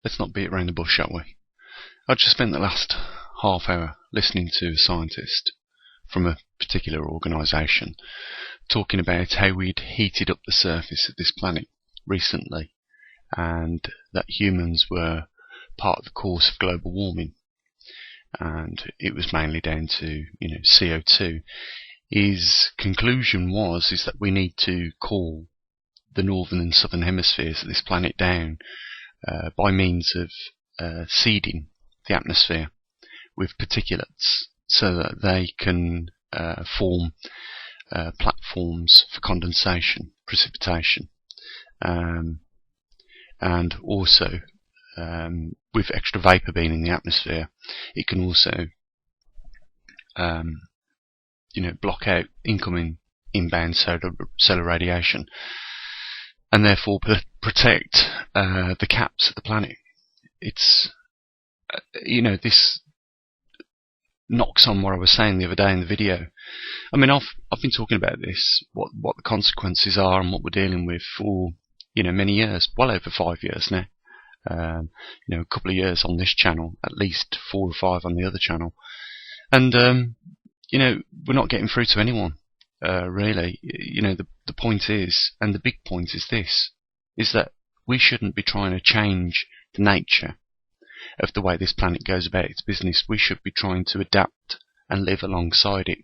let's not beat around the bush, shall we? I just spent the last half hour listening to a scientist from a particular organisation talking about how we'd heated up the surface of this planet recently, and that humans were part of the cause of global warming, and it was mainly down to CO2. His conclusion is that we need to cool the northern and southern hemispheres of this planet down by means of seeding the atmosphere with particulates, so that they can form platforms for condensation, precipitation, and also with extra vapour being in the atmosphere, it can also block out incoming inbound solar radiation, and therefore protect the caps of the planet. It's this knocks on what I was saying the other day in the video. I mean, I've been talking about this, what the consequences are and what we're dealing with for many years, well over 5 years now. A couple of years on this channel, at least 4 or 5 on the other channel, and we're not getting through to anyone, really. The point is, and the big point is this, is that we shouldn't be trying to change the nature of the way this planet goes about its business. We should be trying to adapt and live alongside it.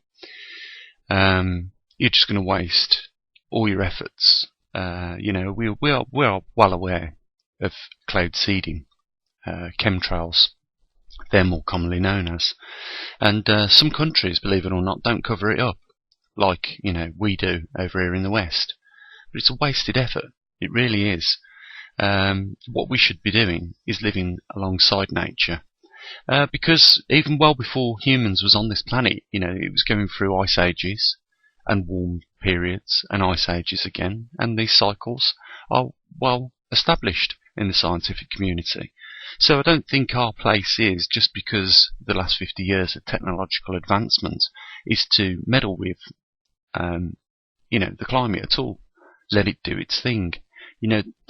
You're just going to waste all your efforts. We are well aware of cloud seeding, chemtrails, they're more commonly known as, and some countries, believe it or not, don't cover it up like we do over here in the West. But it's a wasted effort. It really is. What we should be doing is living alongside nature, because even well before humans was on this planet, it was going through ice ages and warm periods and ice ages again, and these cycles are well established in the scientific community. So I don't think our place is, just because the last 50 years of technological advancement, is to meddle with the climate at all. Let it do its thing.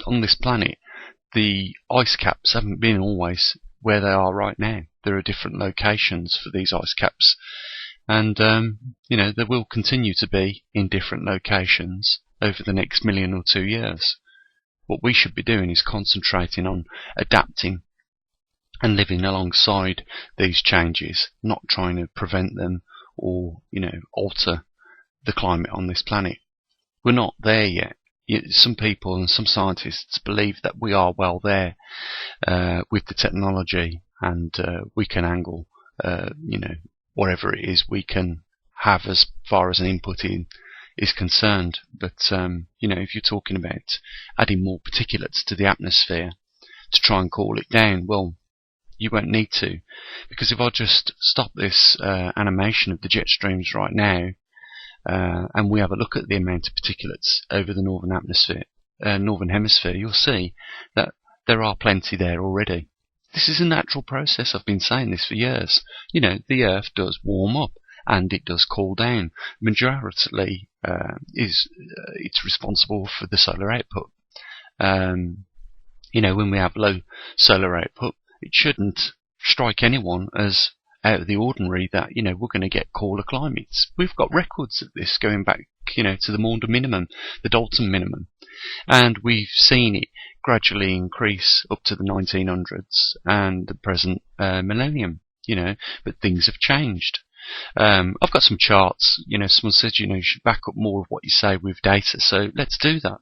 On this planet, the ice caps haven't been always where they are right now. There are different locations for these ice caps, and they will continue to be in different locations over the next 1 or 2 years. What we should be doing is concentrating on adapting and living alongside these changes, not trying to prevent them or alter the climate on this planet. We're not there yet. Some people and some scientists believe that we are well there with the technology, and we can angle whatever it is we can have as far as an input in is concerned. But if you're talking about adding more particulates to the atmosphere to try and cool it down, well, you won't need to, because if I just stop this animation of the jet streams right now, and we have a look at the amount of particulates over the northern hemisphere, you'll see that there are plenty there already. This is a natural process. I've been saying this for years. The Earth does warm up and it does cool down. Majority it's responsible for the solar output. When we have low solar output, it shouldn't strike anyone as out of the ordinary that we're going to get cooler climates. We've got records of this going back to the Maunder minimum, the Dalton minimum, and we've seen it gradually increase up to the 1900s and the present millennium. But things have changed. I've got some charts. Someone said you should back up more of what you say with data, so let's do that.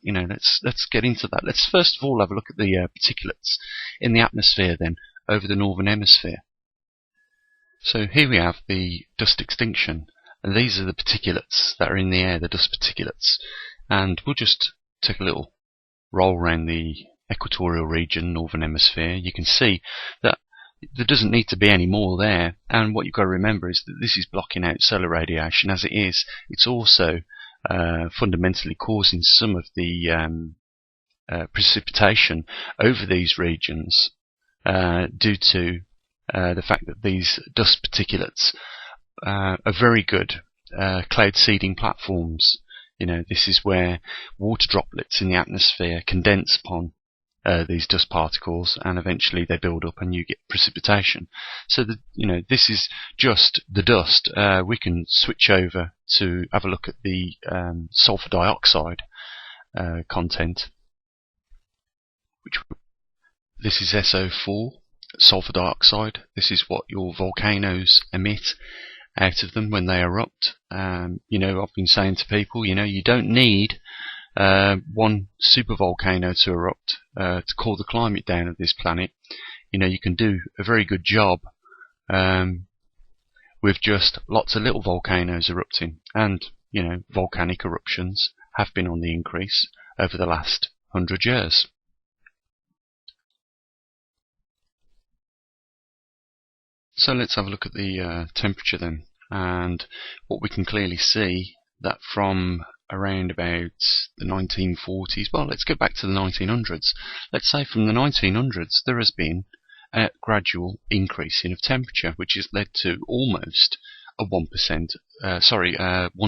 Let's get into that. Let's first of all have a look at the particulates in the atmosphere then over the northern hemisphere. So here we have the dust extinction, and these are the particulates that are in the air, the dust particulates. And we'll just take a little roll around the equatorial region, northern hemisphere. You can see that there doesn't need to be any more there, and what you've got to remember is that this is blocking out solar radiation as it is. It's also fundamentally causing some of the precipitation over these regions due to the fact that these dust particulates are very good cloud seeding platforms. This is where water droplets in the atmosphere condense upon these dust particles, and eventually they build up and you get precipitation. So this is just the dust. We can switch over to have a look at the sulfur dioxide content, which this is SO4, sulfur dioxide. This is what your volcanoes emit out of them when they erupt. I've been saying to people, you don't need one supervolcano to erupt to cool the climate down of this planet. You can do a very good job with just lots of little volcanoes erupting, and volcanic eruptions have been on the increase over the last 100 years. So let's have a look at the temperature then, and what we can clearly see that from around about the 1940s, well, let's go back to the 1900s. Let's say from the 1900s there has been a gradual increasing of temperature, which has led to almost a 1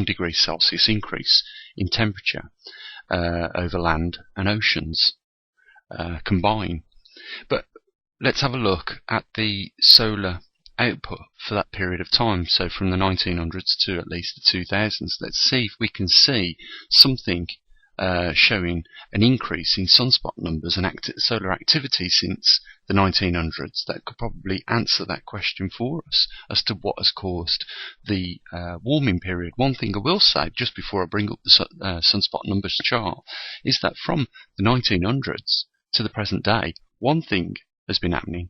degree Celsius increase in temperature over land and oceans combined. But let's have a look at the solar output for that period of time, so from the 1900s to at least the 2000s. Let's see if we can see something showing an increase in sunspot numbers and solar activity since the 1900s that could probably answer that question for us as to what has caused the warming period. One thing I will say just before I bring up the sunspot numbers chart is that from the 1900s to the present day, one thing has been happening.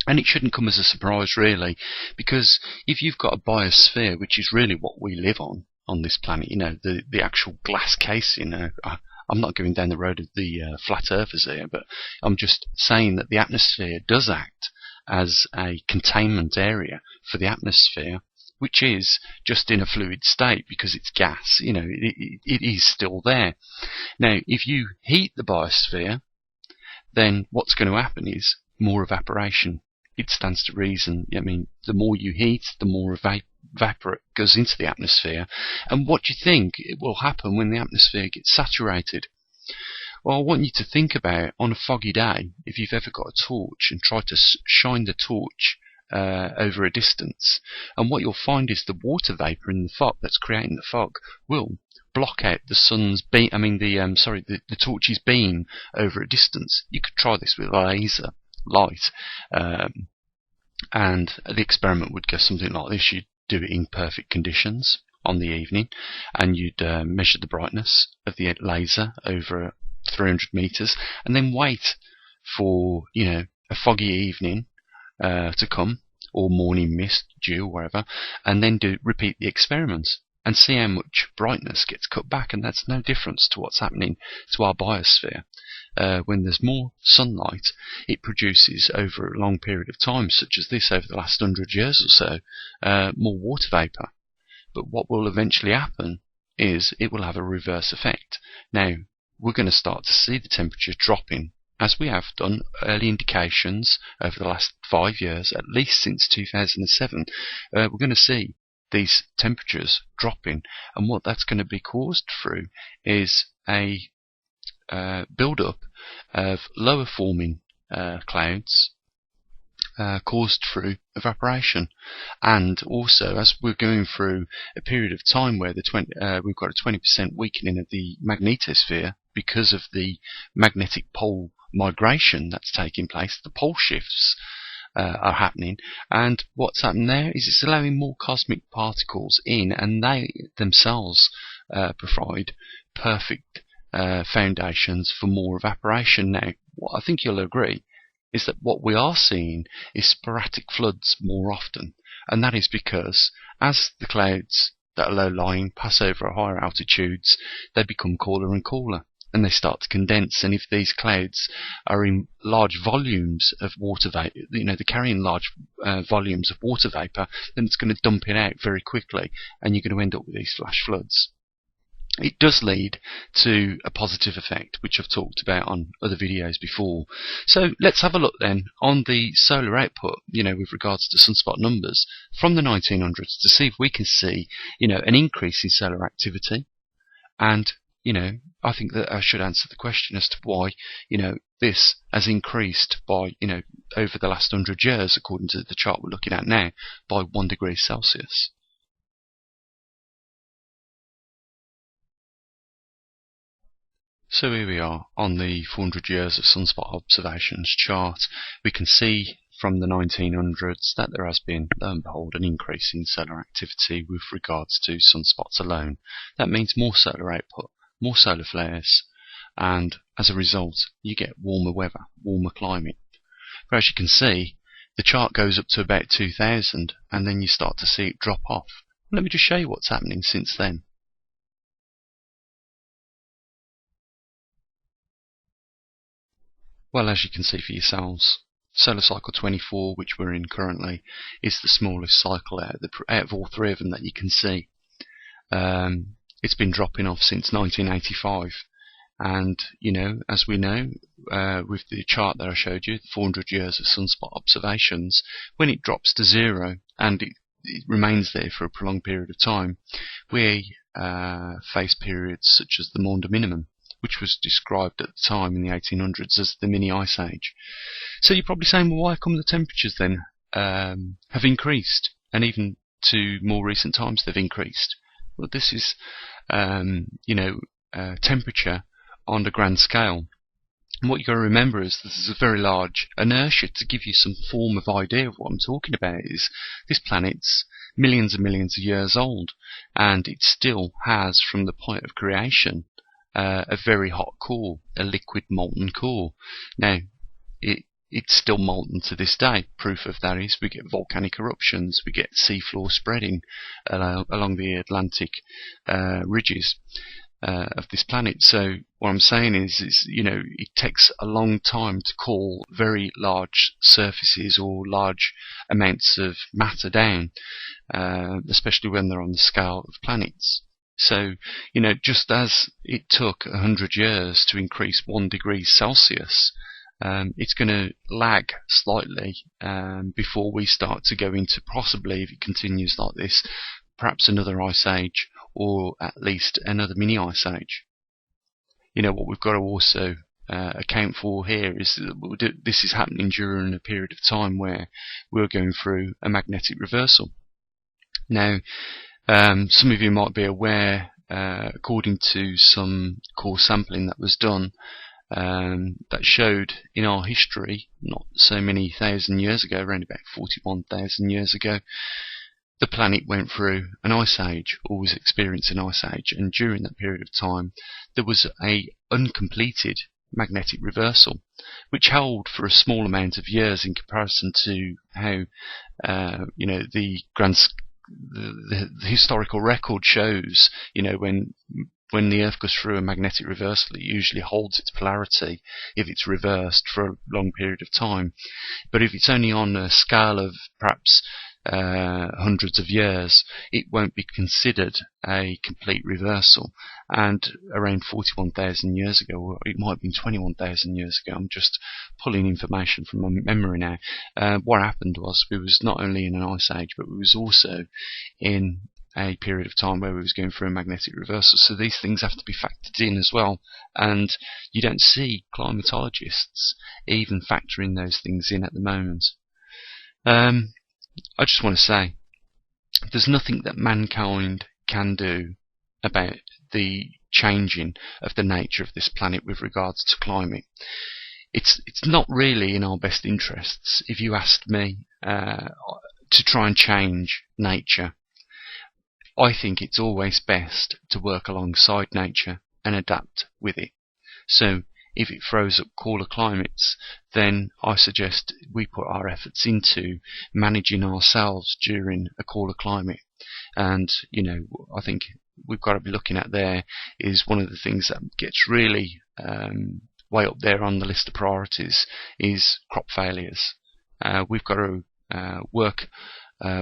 And it shouldn't come as a surprise, really, because if you've got a biosphere, which is really what we live on this planet, the actual glass casing. I'm not going down the road of the flat earthers here, but I'm just saying that the atmosphere does act as a containment area for the atmosphere, which is just in a fluid state because it's gas. It is still there. Now, if you heat the biosphere, then what's going to happen is more evaporation. It stands to reason. The more you heat, the more vapor goes into the atmosphere. And what do you think it will happen when the atmosphere gets saturated? Well, I want you to think about on a foggy day, if you've ever got a torch and try to shine the torch over a distance, and what you'll find is the water vapor in the fog that's creating the fog will block out the sun's beam. The torch's beam over a distance. You could try this with a laser light, and the experiment would go something like this. You'd do it in perfect conditions on the evening, and you'd measure the brightness of the laser over 300 meters, and then wait for a foggy evening to come, or morning mist, dew, or whatever, and then repeat the experiment and see how much brightness gets cut back. And that's no difference to what's happening to our biosphere. When there's more sunlight, it produces over a long period of time, such as this over the last 100 years or so, more water vapor. But what will eventually happen is it will have a reverse effect. Now, we're going to start to see the temperature dropping, as we have done early indications over the last 5 years, at least since 2007. We're going to see these temperatures dropping, and what that's going to be caused through is a build-up of lower forming clouds caused through evaporation. And also, as we're going through a period of time where we've got a 20% weakening of the magnetosphere because of the magnetic pole migration that's taking place, the pole shifts are happening, and what's happened there is it's allowing more cosmic particles in, and they themselves provide perfect foundations for more evaporation. Now, what I think you'll agree is that what we are seeing is sporadic floods more often, and that is because as the clouds that are low-lying pass over higher altitudes, they become cooler and cooler, and they start to condense. And if these clouds are in large volumes of water vapor, they're carrying large volumes of water vapor, then it's going to dump it out very quickly, and you're going to end up with these flash floods. It does lead to a positive effect, which I've talked about on other videos before. So let's have a look then on the solar output, with regards to sunspot numbers from the 1900s to see if we can see, an increase in solar activity. And, I think that I should answer the question as to why, this has increased by, over the last 100 years, according to the chart we're looking at now, by 1 degree Celsius. So here we are on the 400 years of sunspot observations chart. We can see from the 1900s that there has been, lo and behold, an increase in solar activity with regards to sunspots alone. That means more solar output, more solar flares, and as a result you get warmer weather, warmer climate. But as you can see, the chart goes up to about 2000 and then you start to see it drop off. Let me just show you what's happening since then. Well, as you can see for yourselves, solar cycle 24, which we're in currently, is the smallest cycle out of all three of them that you can see. It's been dropping off since 1985, and as we know, with the chart that I showed you, 400 years of sunspot observations, when it drops to zero and it remains there for a prolonged period of time, we face periods such as the Maunder minimum, which was described at the time in the 1800s as the mini ice age. So you're probably saying, well, why come the temperatures then have increased, and even to more recent times they've increased? Well, this is temperature on the grand scale. And what you've got to remember is this is a very large inertia. To give you some form of idea of what I'm talking about, is this planet's millions and millions of years old, and it still has, from the point of creation, a very hot core, a liquid molten core. Now, it's still molten to this day. Proof of that is we get volcanic eruptions, we get seafloor spreading along the Atlantic ridges of this planet. So what I'm saying is it takes a long time to cool very large surfaces or large amounts of matter down, especially when they're on the scale of planets. So, just as it took 100 years to increase 1 degree Celsius, it's going to lag slightly before we start to go into, possibly, if it continues like this, perhaps another ice age, or at least another mini ice age. What we've got to also account for here is that this is happening during a period of time where we're going through a magnetic reversal. Now, some of you might be aware, according to some core sampling that was done, that showed in our history, not so many thousand years ago, around about 41,000 years ago, the planet went through an ice age, or was experiencing an ice age, and during that period of time there was a uncompleted magnetic reversal, which held for a small amount of years in comparison to how the historical record shows, when the Earth goes through a magnetic reversal, it usually holds its polarity if it's reversed for a long period of time. But if it's only on a scale of perhaps hundreds of years, it won't be considered a complete reversal. And around 41,000 years ago, or it might have been 21,000 years ago, I'm just pulling information from my memory now, what happened was we was not only in an ice age, but we was also in a period of time where we was going through a magnetic reversal. So these things have to be factored in as well, and you don't see climatologists even factoring those things in at the moment. I just want to say, there's nothing that mankind can do about the changing of the nature of this planet with regards to climate. It's not really in our best interests, if you asked me, to try and change nature. I think it's always best to work alongside nature and adapt with it. So if it throws up cooler climates, then I suggest we put our efforts into managing ourselves during a cooler climate. And I think we've got to be looking at there is one of the things that gets really way up there on the list of priorities is crop failures. We've got to work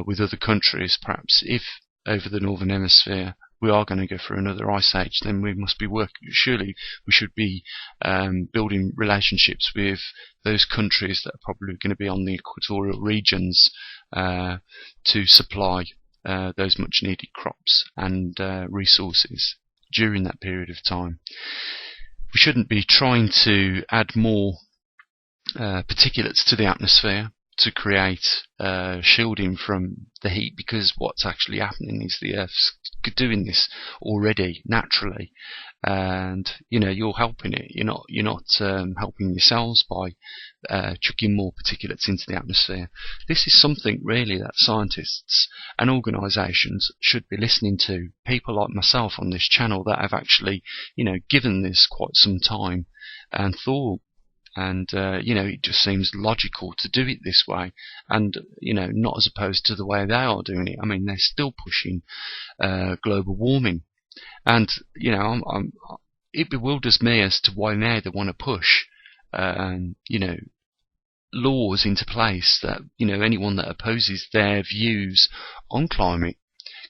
with other countries. Perhaps if over the Northern Hemisphere we are going to go through another ice age, then we must be surely we should be building relationships with those countries that are probably going to be on the equatorial regions to supply those much needed crops and resources during that period of time. We shouldn't be trying to add more particulates to the atmosphere to create shielding from the heat, because what's actually happening is the Earth's doing this already naturally, and you're helping it. You're not helping yourselves by chucking more particulates into the atmosphere. This is something really that scientists and organisations should be listening to. People like myself on this channel that have actually given this quite some time and thought. And it just seems logical to do it this way, and not as opposed to the way they are doing it. I mean, they're still pushing global warming, and it bewilders me as to why now they want to push laws into place that anyone that opposes their views on climate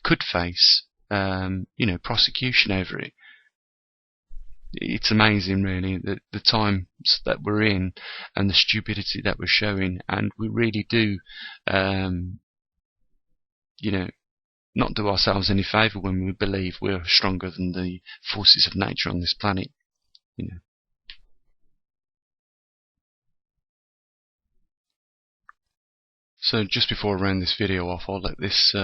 could face prosecution over it. It's amazing, really, the times that we're in and the stupidity that we're showing, and we really do, not do ourselves any favour when we believe we're stronger than the forces of nature on this planet. So just before I round this video off, I'll let this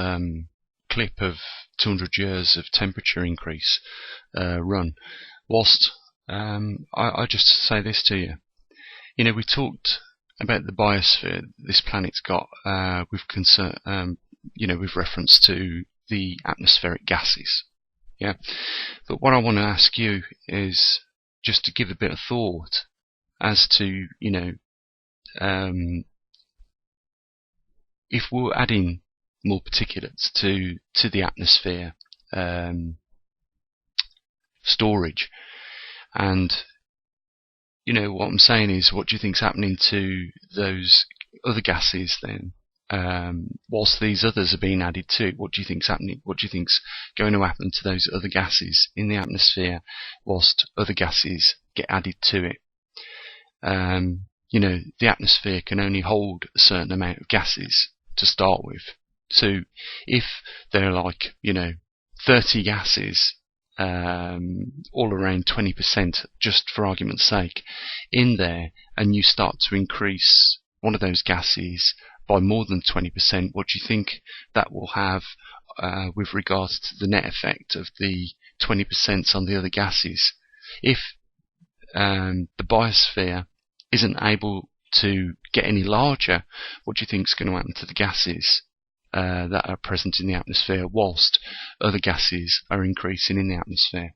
clip of 200 years of temperature increase run. Whilst I just say this to you, we talked about the biosphere this planet's got with concern, with reference to the atmospheric gases. Yeah, but what I want to ask you is just to give a bit of thought as to if we're adding more particulates to the atmosphere storage, and what I'm saying is, what do you think's happening to those other gases then? Whilst these others are being added to, what do you think's happening? What do you think's going to happen to those other gases in the atmosphere whilst other gases get added to it? The atmosphere can only hold a certain amount of gases to start with. So if there are 30 gases, all around 20%, just for argument's sake, in there, and you start to increase one of those gases by more than 20%, what do you think that will have with regards to the net effect of the 20% on the other gases? If the biosphere isn't able to get any larger, what do you think is going to happen to the gases that are present in the atmosphere whilst other gases are increasing in the atmosphere?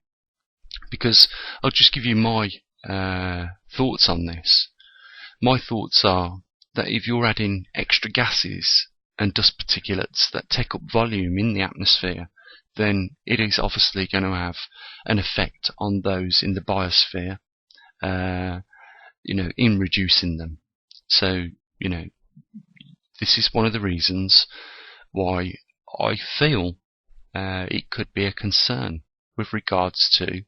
Because I'll just give you my thoughts on this. My thoughts are that if you're adding extra gases and dust particulates that take up volume in the atmosphere, then it is obviously going to have an effect on those in the biosphere, in reducing them. So, this is one of the reasons why I feel it could be a concern with regards to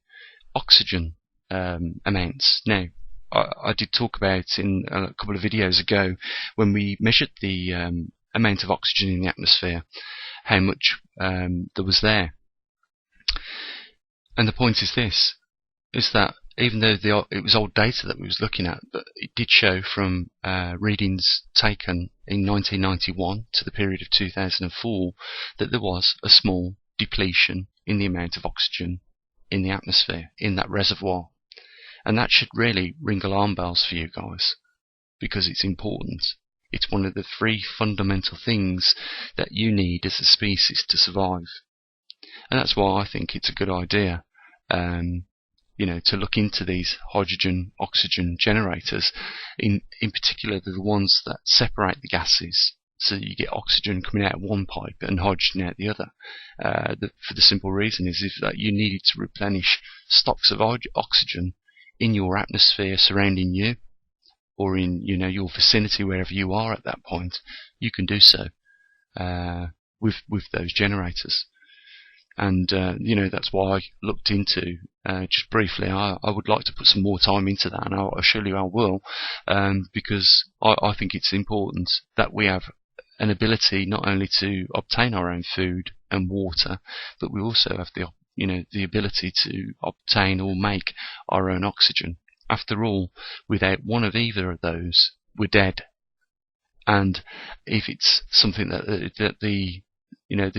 oxygen amounts. Now, I did talk about in a couple of videos ago, when we measured the amount of oxygen in the atmosphere, how much there was there. And the point is this, is that even though it was old data that we was looking at, but it did show from readings taken in 1991 to the period of 2004 that there was a small depletion in the amount of oxygen in the atmosphere, in that reservoir. And that should really ring alarm bells for you guys, because it's important. It's one of the 3 fundamental things that you need as a species to survive. And that's why I think it's a good idea to look into these hydrogen oxygen generators. In particular, they're the ones that separate the gases, so that you get oxygen coming out of one pipe and hydrogen out the other. For the simple reason is that you needed to replenish stocks of oxygen in your atmosphere surrounding you, or in your vicinity, wherever you are at that point. You can do so with those generators. And that's why I looked into, just briefly, I would like to put some more time into that, and I'll assure you I will, because I think it's important that we have an ability not only to obtain our own food and water, but we also have the the ability to obtain or make our own oxygen. After all, without one of either of those, we're dead. And if it's something that the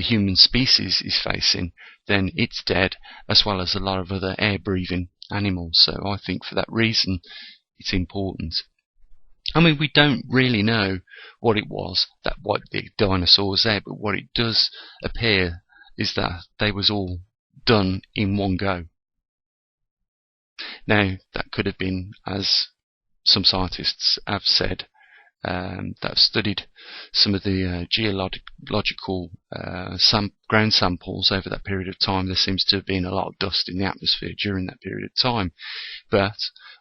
human species is facing, then it's dead, as well as a lot of other air-breathing animals. So I think for that reason, it's important. I mean, we don't really know what it was that wiped the dinosaurs out, but what it does appear is that they was all done in one go. Now, that could have been, as some scientists have said, that have studied some of the geological ground samples over that period of time. There seems to have been a lot of dust in the atmosphere during that period of time. But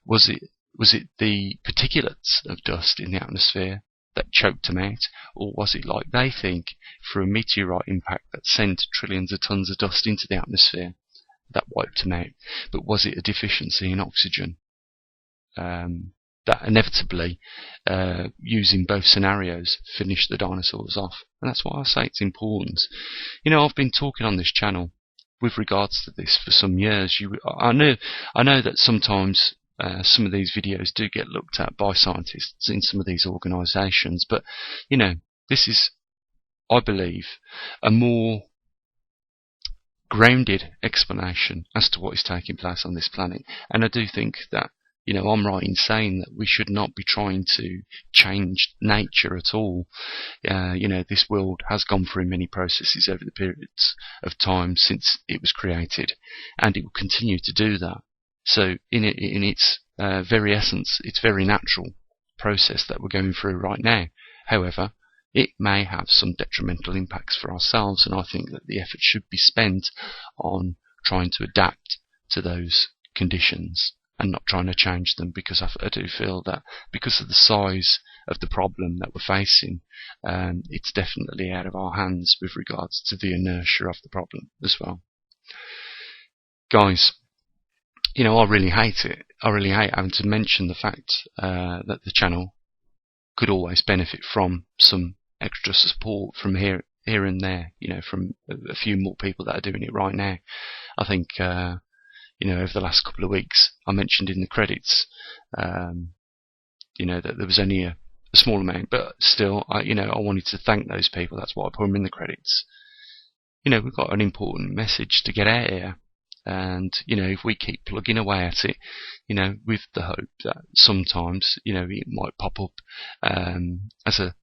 was it the particulates of dust in the atmosphere that choked them out, or was it, like they think, for a meteorite impact that sent trillions of tons of dust into the atmosphere that wiped them out? But was it a deficiency in oxygen that inevitably, using both scenarios, finished the dinosaurs off? And that's why I say it's important. I've been talking on this channel with regards to this for some years. I know that sometimes some of these videos do get looked at by scientists in some of these organisations, but this is, I believe, a more grounded explanation as to what is taking place on this planet. And I do think that I'm right in saying that we should not be trying to change nature at all. This world has gone through many processes over the periods of time since it was created, and it will continue to do that. So in its very essence, it's very natural process that we're going through right now. However, it may have some detrimental impacts for ourselves, and I think that the effort should be spent on trying to adapt to those conditions and not trying to change them, because I do feel that because of the size of the problem that we're facing, it's definitely out of our hands with regards to the inertia of the problem as well. Guys, I really hate it. I really hate having to mention the fact that the channel could always benefit from some extra support from here and there, from a few more people that are doing it right now. I think over the last couple of weeks, I mentioned in the credits, that there was only a small amount, but still, I wanted to thank those people. That's why I put them in the credits. We've got an important message to get out here, and if we keep plugging away at it, with the hope that sometimes, it might pop up as a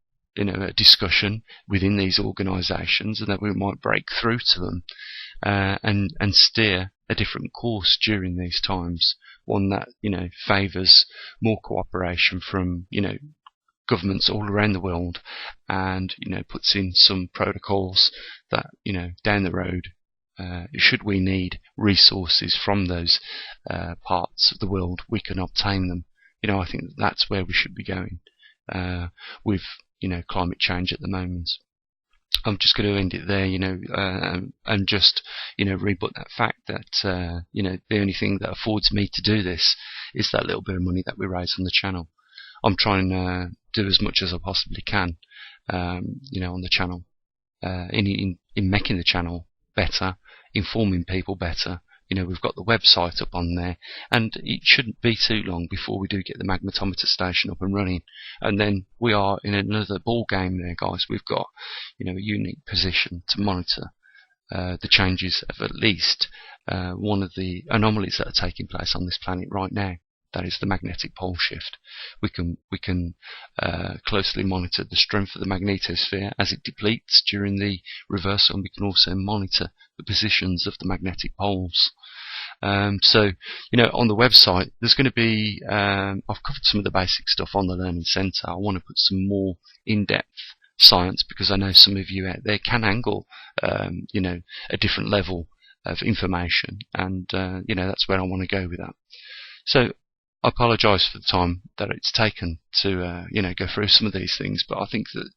discussion within these organisations, and that we might break through to them and steer a different course during these times, one that favours more cooperation from governments all around the world, and puts in some protocols that down the road, should we need resources from those parts of the world, we can obtain them. I think that's where we should be going with climate change at the moment. I'm just going to end it there, and just, rebut that fact that, the only thing that affords me to do this is that little bit of money that we raise on the channel. I'm trying to do as much as I possibly can, on the channel, in making the channel better, informing people better. We've got the website up on there, and it shouldn't be too long before we do get the magnetometer station up and running, and then we are in another ball game there, guys. We've got a unique position to monitor the changes of at least one of the anomalies that are taking place on this planet right now. That is the magnetic pole shift. We can closely monitor the strength of the magnetosphere as it depletes during the reversal, and we can also monitor the positions of the magnetic poles. So, on the website, there's going to be, I've covered some of the basic stuff on the Learning Centre. I want to put some more in-depth science, because I know some of you out there can angle, a different level of information, and, that's where I want to go with that. So, I apologise for the time that it's taken to, go through some of these things, but I think that,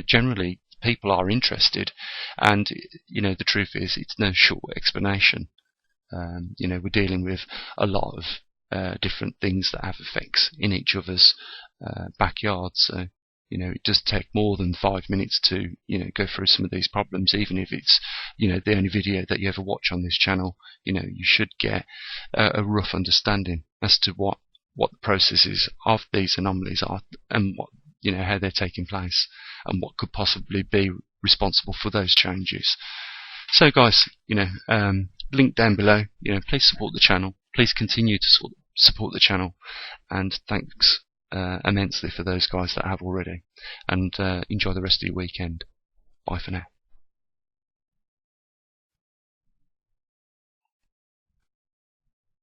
generally people are interested, and, the truth is it's no short explanation. We're dealing with a lot of different things that have effects in each other's backyards. So It does take more than 5 minutes to go through some of these problems. Even if it's the only video that you ever watch on this channel, you should get a rough understanding as to what the processes of these anomalies are, and what how they're taking place, and what could possibly be responsible for those changes. So guys, link down below. Please support the channel. Please continue to support the channel, and thanks immensely for those guys that have already. And enjoy the rest of your weekend. Bye for now.